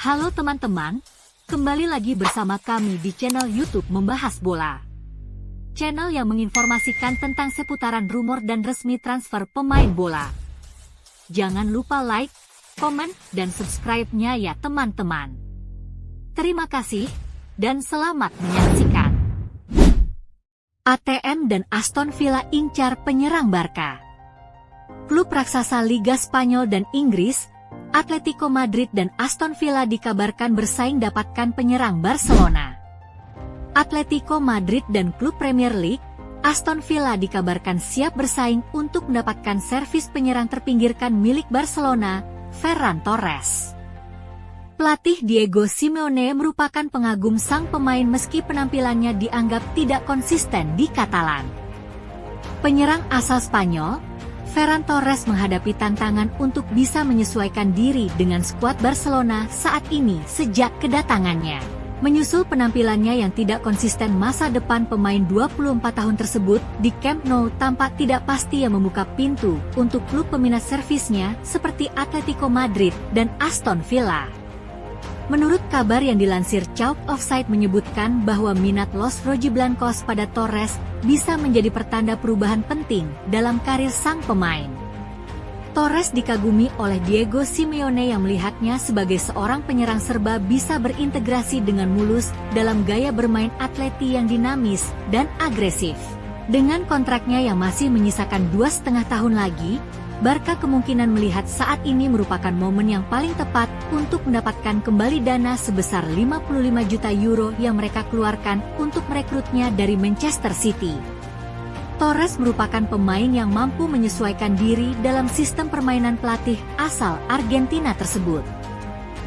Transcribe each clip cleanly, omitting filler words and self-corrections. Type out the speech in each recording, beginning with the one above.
Halo teman-teman, kembali lagi bersama kami di channel YouTube Membahas Bola. Channel yang menginformasikan tentang seputaran rumor dan resmi transfer pemain bola. Jangan lupa like, komen, dan subscribe-nya ya teman-teman. Terima kasih, dan selamat menyaksikan. ATM dan Aston Villa incar penyerang Barca. Klub raksasa Liga Spanyol dan Inggris, Atletico Madrid dan Aston Villa dikabarkan bersaing dapatkan penyerang Barcelona. Atletico Madrid dan klub Premier League, Aston Villa dikabarkan siap bersaing untuk mendapatkan servis penyerang terpinggirkan milik Barcelona, Ferran Torres. Pelatih Diego Simeone merupakan pengagum sang pemain meski penampilannya dianggap tidak konsisten di Katalan. Penyerang asal Spanyol, Ferran Torres menghadapi tantangan untuk bisa menyesuaikan diri dengan skuad Barcelona saat ini sejak kedatangannya. Menyusul penampilannya yang tidak konsisten, masa depan pemain 24 tahun tersebut di Camp Nou tampak tidak pasti yang membuka pintu untuk klub peminat servisnya seperti Atletico Madrid dan Aston Villa. Menurut kabar yang dilansir Chalk Offside menyebutkan bahwa minat Los Rojiblancos pada Torres bisa menjadi pertanda perubahan penting dalam karir sang pemain. Torres dikagumi oleh Diego Simeone yang melihatnya sebagai seorang penyerang serba bisa berintegrasi dengan mulus dalam gaya bermain Atleti yang dinamis dan agresif. Dengan kontraknya yang masih menyisakan 2,5 tahun lagi, Barca kemungkinan melihat saat ini merupakan momen yang paling tepat untuk mendapatkan kembali dana sebesar 55 juta euro yang mereka keluarkan untuk merekrutnya dari Manchester City. Torres merupakan pemain yang mampu menyesuaikan diri dalam sistem permainan pelatih asal Argentina tersebut.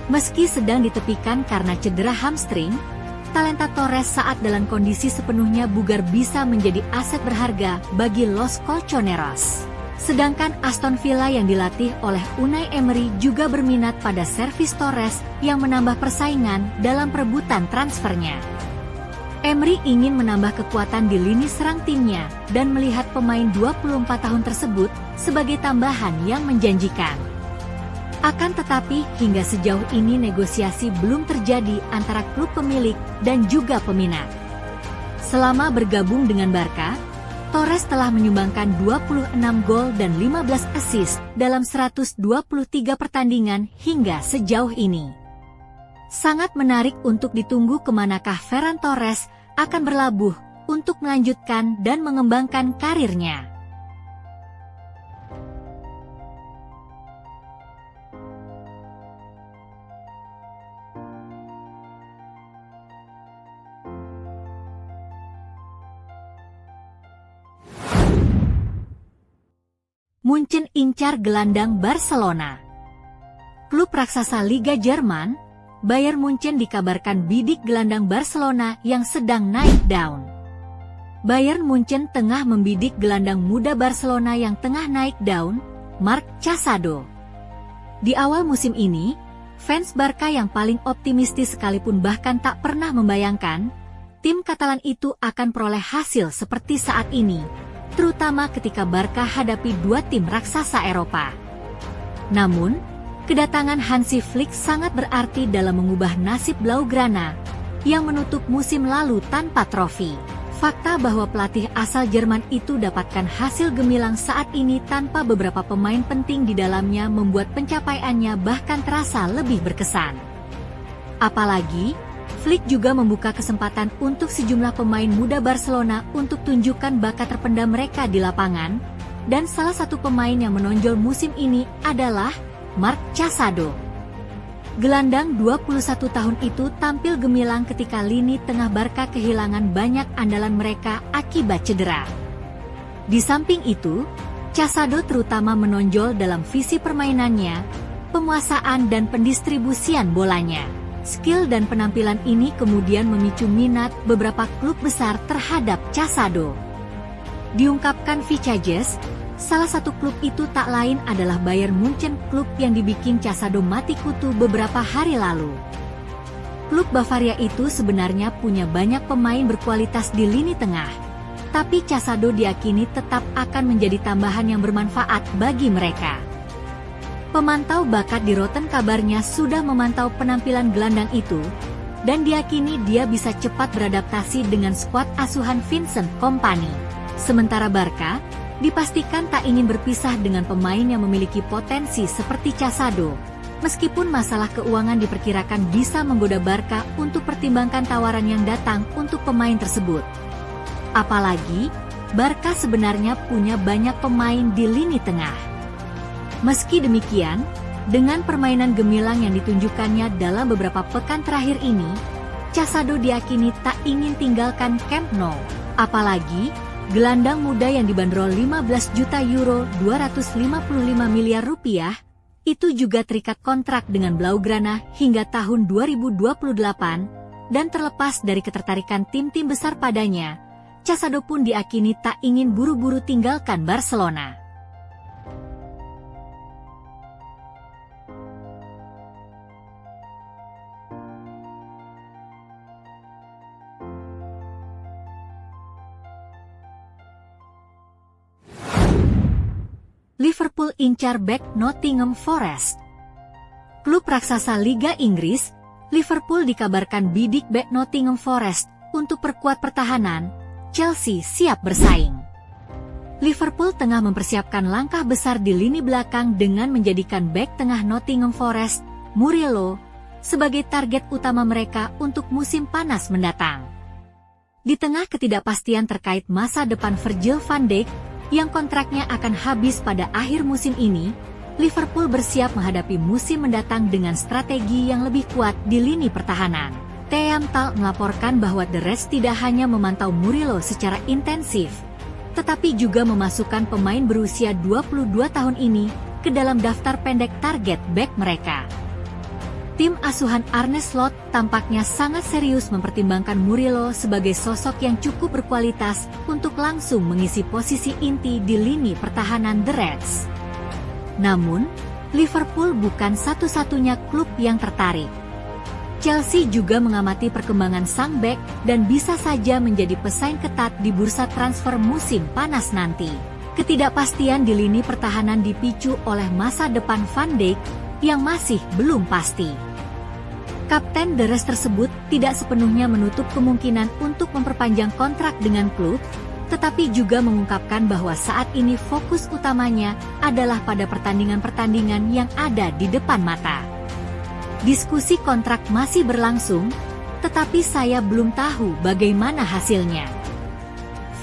Meski sedang ditepikan karena cedera hamstring, talenta Torres saat dalam kondisi sepenuhnya bugar bisa menjadi aset berharga bagi Los Colchoneros. Sedangkan Aston Villa yang dilatih oleh Unai Emery juga berminat pada servis Torres yang menambah persaingan dalam perebutan transfernya. Emery ingin menambah kekuatan di lini serang timnya dan melihat pemain 24 tahun tersebut sebagai tambahan yang menjanjikan. Akan tetapi hingga sejauh ini negosiasi belum terjadi antara klub pemilik dan juga peminat. Selama bergabung dengan Barca, Torres telah menyumbangkan 26 gol dan 15 assist dalam 123 pertandingan hingga sejauh ini. Sangat menarik untuk ditunggu kemanakah Ferran Torres akan berlabuh untuk melanjutkan dan mengembangkan karirnya. Munchen incar gelandang Barcelona. Klub raksasa Liga Jerman, Bayern Munchen dikabarkan bidik gelandang Barcelona yang sedang naik daun. Bayern Munchen tengah membidik gelandang muda Barcelona yang tengah naik daun, Marc Casado. Di awal musim ini, fans Barca yang paling optimistis sekalipun bahkan tak pernah membayangkan tim Katalan itu akan peroleh hasil seperti saat ini, terutama ketika Barca hadapi dua tim raksasa Eropa. Namun, kedatangan Hansi Flick sangat berarti dalam mengubah nasib Blaugrana yang menutup musim lalu tanpa trofi. Fakta bahwa pelatih asal Jerman itu dapatkan hasil gemilang saat ini tanpa beberapa pemain penting di dalamnya membuat pencapaiannya bahkan terasa lebih berkesan. Apalagi, Flick juga membuka kesempatan untuk sejumlah pemain muda Barcelona untuk tunjukkan bakat terpendam mereka di lapangan, dan salah satu pemain yang menonjol musim ini adalah Marc Casado. Gelandang 21 tahun itu tampil gemilang ketika lini tengah Barca kehilangan banyak andalan mereka akibat cedera. Di samping itu, Casado terutama menonjol dalam visi permainannya, penguasaan dan pendistribusian bolanya. Skill dan penampilan ini kemudian memicu minat beberapa klub besar terhadap Casado. Diungkapkan Vicages, salah satu klub itu tak lain adalah Bayern Munchen, klub yang dibikin Casado mati kutu beberapa hari lalu. Klub Bavaria itu sebenarnya punya banyak pemain berkualitas di lini tengah, tapi Casado diyakini tetap akan menjadi tambahan yang bermanfaat bagi mereka. Pemantau bakat di Rotten kabarnya sudah memantau penampilan gelandang itu, dan diyakini dia bisa cepat beradaptasi dengan skuad asuhan Vincent Kompany. Sementara Barca dipastikan tak ingin berpisah dengan pemain yang memiliki potensi seperti Casado, meskipun masalah keuangan diperkirakan bisa menggoda Barca untuk pertimbangkan tawaran yang datang untuk pemain tersebut. Apalagi, Barca sebenarnya punya banyak pemain di lini tengah. Meski demikian, dengan permainan gemilang yang ditunjukkannya dalam beberapa pekan terakhir ini, Casado diyakini tak ingin tinggalkan Camp Nou. Apalagi, gelandang muda yang dibanderol 15 juta euro (255 miliar rupiah) itu juga terikat kontrak dengan Blaugrana hingga tahun 2028, dan terlepas dari ketertarikan tim-tim besar padanya, Casado pun diyakini tak ingin buru-buru tinggalkan Barcelona. Liverpool incar bek Nottingham Forest. Klub raksasa Liga Inggris, Liverpool dikabarkan bidik bek Nottingham Forest untuk perkuat pertahanan. Chelsea siap bersaing. Liverpool tengah mempersiapkan langkah besar di lini belakang dengan menjadikan bek tengah Nottingham Forest, Murillo, sebagai target utama mereka untuk musim panas mendatang. Di tengah ketidakpastian terkait masa depan Virgil van Dijk, yang kontraknya akan habis pada akhir musim ini, Liverpool bersiap menghadapi musim mendatang dengan strategi yang lebih kuat di lini pertahanan. TheMTAL melaporkan bahwa The Reds tidak hanya memantau Murillo secara intensif, tetapi juga memasukkan pemain berusia 22 tahun ini ke dalam daftar pendek target bek mereka. Tim asuhan Arne Slot tampaknya sangat serius mempertimbangkan Murillo sebagai sosok yang cukup berkualitas untuk langsung mengisi posisi inti di lini pertahanan The Reds. Namun, Liverpool bukan satu-satunya klub yang tertarik. Chelsea juga mengamati perkembangan sang bek dan bisa saja menjadi pesaing ketat di bursa transfer musim panas nanti. Ketidakpastian di lini pertahanan dipicu oleh masa depan Van Dijk yang masih belum pasti. Kapten The Reds tersebut tidak sepenuhnya menutup kemungkinan untuk memperpanjang kontrak dengan klub, tetapi juga mengungkapkan bahwa saat ini fokus utamanya adalah pada pertandingan-pertandingan yang ada di depan mata. Diskusi kontrak masih berlangsung, tetapi saya belum tahu bagaimana hasilnya.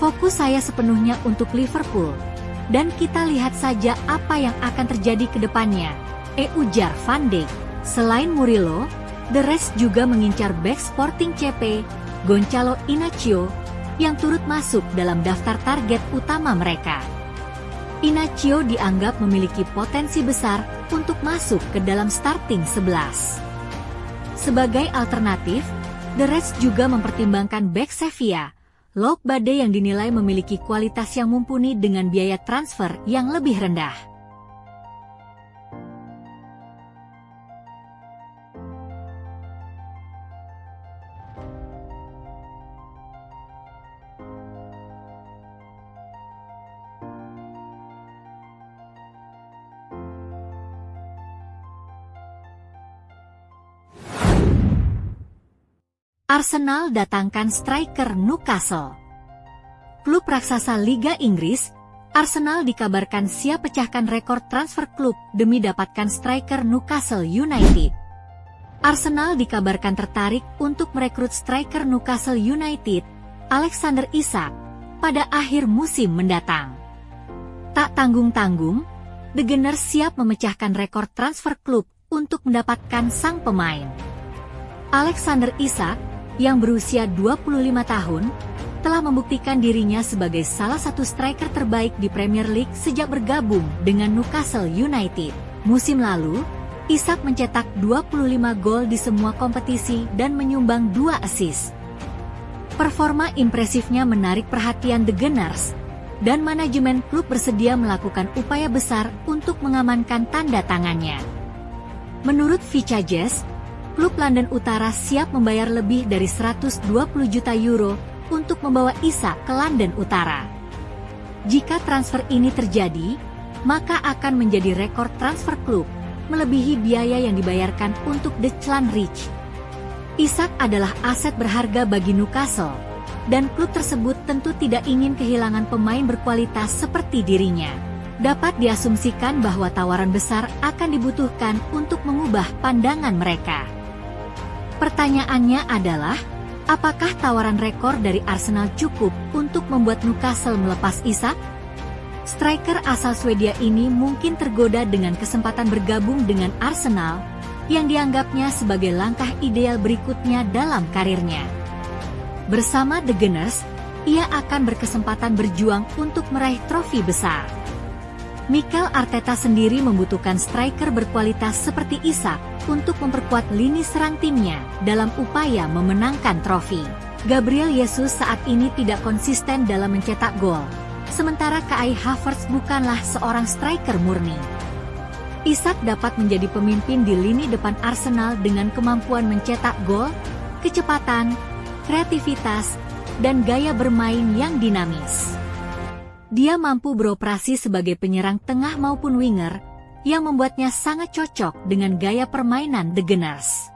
Fokus saya sepenuhnya untuk Liverpool, dan kita lihat saja apa yang akan terjadi ke depannya, ujar Van Dijk. Selain Murillo, The Reds juga mengincar bek Sporting CP, Gonçalo Inacio, yang turut masuk dalam daftar target utama mereka. Inacio dianggap memiliki potensi besar untuk masuk ke dalam starting 11. Sebagai alternatif, The Reds juga mempertimbangkan bek Sevilla, Loïc Bade yang dinilai memiliki kualitas yang mumpuni dengan biaya transfer yang lebih rendah. Arsenal datangkan striker Newcastle. Klub raksasa Liga Inggris, Arsenal dikabarkan siap pecahkan rekor transfer klub demi dapatkan striker Newcastle United. Arsenal dikabarkan tertarik untuk merekrut striker Newcastle United, Alexander Isak, pada akhir musim mendatang. Tak tanggung-tanggung, The Gunners siap memecahkan rekor transfer klub untuk mendapatkan sang pemain. Alexander Isak, yang berusia 25 tahun, telah membuktikan dirinya sebagai salah satu striker terbaik di Premier League sejak bergabung dengan Newcastle United. Musim lalu, Isak mencetak 25 gol di semua kompetisi dan menyumbang 2 assist. Performa impresifnya menarik perhatian The Gunners, dan manajemen klub bersedia melakukan upaya besar untuk mengamankan tanda tangannya. Menurut Vicages, klub London Utara siap membayar lebih dari 120 juta euro untuk membawa Isak ke London Utara. Jika transfer ini terjadi, maka akan menjadi rekor transfer klub, melebihi biaya yang dibayarkan untuk Declan Rice. Isak adalah aset berharga bagi Newcastle, dan klub tersebut tentu tidak ingin kehilangan pemain berkualitas seperti dirinya. Dapat diasumsikan bahwa tawaran besar akan dibutuhkan untuk mengubah pandangan mereka. Pertanyaannya adalah, apakah tawaran rekor dari Arsenal cukup untuk membuat Newcastle melepas Isak? Striker asal Swedia ini mungkin tergoda dengan kesempatan bergabung dengan Arsenal, yang dianggapnya sebagai langkah ideal berikutnya dalam karirnya. Bersama The Gunners, ia akan berkesempatan berjuang untuk meraih trofi besar. Mikel Arteta sendiri membutuhkan striker berkualitas seperti Isak untuk memperkuat lini serang timnya dalam upaya memenangkan trofi. Gabriel Jesus saat ini tidak konsisten dalam mencetak gol, sementara Kai Havertz bukanlah seorang striker murni. Isak dapat menjadi pemimpin di lini depan Arsenal dengan kemampuan mencetak gol, kecepatan, kreativitas, dan gaya bermain yang dinamis. Dia mampu beroperasi sebagai penyerang tengah maupun winger, yang membuatnya sangat cocok dengan gaya permainan The Gunners.